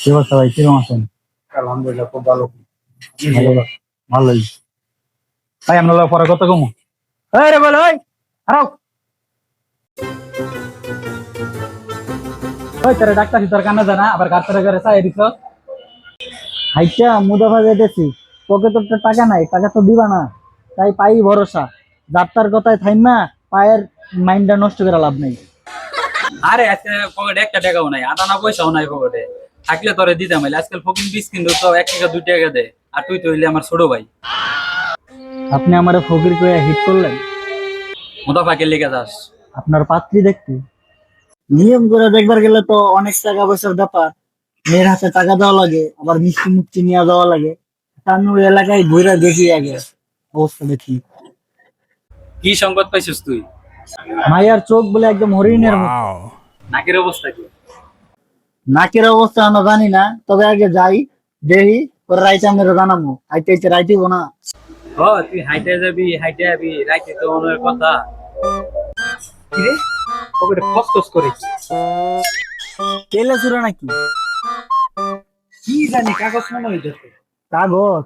কি অবস্থা ভাই, কিরকম আছেন? আলহামদুলিল্লাহ, খুব ভালো। ভালো, ভালোই। ভাই আমরা পরে কত কমু? এই রে বল, ওই আরো ওই তোরে ডাক্তার তোর কানে জানা আবার গাছের ঘরে চাই দিছ। হাইটা মুদাফা যাইতেছি, পকেটে তো টাকা নাই, টাকা তো দিবা না, তাই পাই ভরসা। ডাক্তার কথায় থাইমা পায়ের মাইন্ডটা নষ্ট করে লাভ নেই। আরে আজকে পকেটে একটা টাকাও নাই, আটানা পয়সাও নাই পকেটে। থাকলে তোরে দিতাম, হইলে আজকাল ফকিং বিশ কিন্তু তো 1 টাকা 2 টাকা দে। আর তুই তো হইলে আমার ছোট ভাই। আপনি আমারে ফকির কইয়া হিট করলেন। মুদাফাকে লেগে যাস। আপনার পাত্রী দেখতে নিয়ম করে দেখবার গেলে তো অনেক টাকা পয়সার ব্যাপার। মেয়ের হাতে টাকা দেওয়া লাগে, আবার মিষ্টি মুক্তি নিয়ে দেওয়া লাগে। তানুর এলাকায় ঘুরে দেখি আগে অবস্থা দেখি। কি সংবাদ পাইছিস তুই? মাইয়ার চোখ বলে একদম হরিণের মতো। নাকের অবস্থা কি? নাকের অবস্থা আমরা জানি না, তবে আগে যাই দেখি, পরে রাইতে আমরা জানাবো। আইতে আইতে রাইতেইব না। তুই হাইটে যাবি, হাইটে যাবি, রাইতে তো মনের কথা। কিরে পকেটে খসখস করে কি? তেলে চুরা নাকি? কি জানি, কাগজ মনে হইতেছে। কাগজ?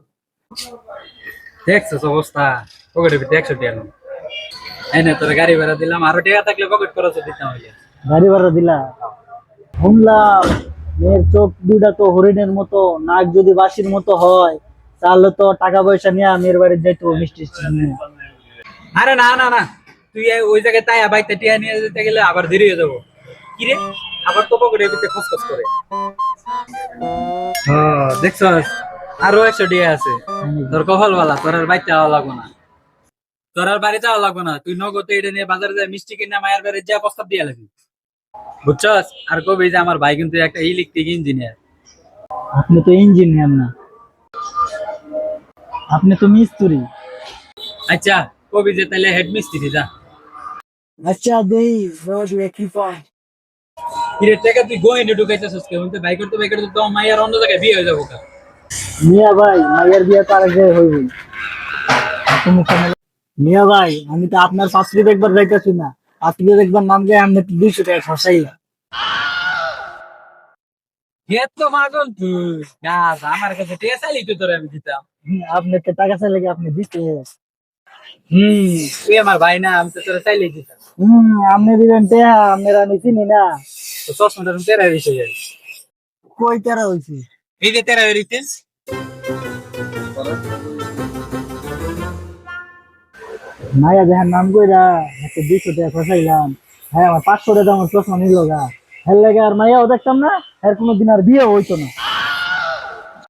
দেখছিস অবস্থা? পকেটে ভিতরে 100 টাকা নেই। এই নে তোর গাড়ি ভাড়া দিলাম, আরো টাকা থাকলে পকেট খরচ দিতাম হইলে। গাড়ি ভাড়া দিলা? শুনলাম মেয়ের চোখ দুটা তো হরিণের মতো, নাক যদি বাঁশির মতো হয়, তাহলে তো টাকা পয়সা নিয়ে মেয়ের বাড়ি যাইতো মিষ্টি টিষ্টি নিয়ে। আরে না না না, তুই ওই জায়গায় তাই বাইতে টিয়া নিয়ে যেতে গেলে আবার দেরি হয়ে যাবো। কি রে, আবার তো পকেটের ভিতরে খসখস করে। দেখছস, আরো 100 টাকা আছে। তোর কপাল বালা, তোর আর বাইতে যাওয়া লাগবো না। তোর আর বাড়ি যাওয়া লাগবো না, তুই নগদে এটা নিয়ে বাজারে যায় মিষ্টি কিনে মায়ের বাড়ি যা প্রস্তাব দিয়ে লাগবি। বুঝছস? আর কবি যে আমার ভাই কিন্তু একটা ইলেকট্রিক ইঞ্জিনিয়ার। আপনি তো ইঞ্জিনিয়ার না, আপনি তো মিস্ত্রি। আচ্ছা, কবি যে তাহলে হেড মিস্ত্রি যা। আচ্ছা দেই রোজ কি পায়। কিরে টাকা তুই গোয়েন্ডে ঢুকাইতেছিস কেমন? তুই বাইক করতে তো মায়ের অন্য জায়গায় বিয়ে হয়ে যাবো কা। মিয়া ভাই, মাইয়ার বিয়ে তো আরেক জায়গায় হইব। মিয়া ভাই, আমি তো আপনার শাস্ত্রী দেখবার যাইতেছি না, শাস্ত্রী দেখবার নাম গিয়ে আপনি 200 টাকা খসাই। তো মাগন তুই গাছ আমার কাছে টেকা চাইলি তুই, তোরে আমি দিতাম। আপনি তো টাকা চাইলে কি আপনি দিতে? তুই আমার ভাই না, আমি তো তোরা চাইলেই দিতাম। আপনি দিবেন টেহা, আপনার আমি চিনি না। তো চশমাটা তেরা বেশি যায়। কই টাকা হয়েছে? এই যে তেরা বেরিয়েছিস। মায়া যাহার নাম কইরা একটা 200 টাকা খসাইলাম, হ্যাঁ আমার 500 টাকা আমার চশমা নিল গা। এর লাগে আর মাইয়াও দেখতাম না, এর কোনোদিন আর বিয়ে হইতো না।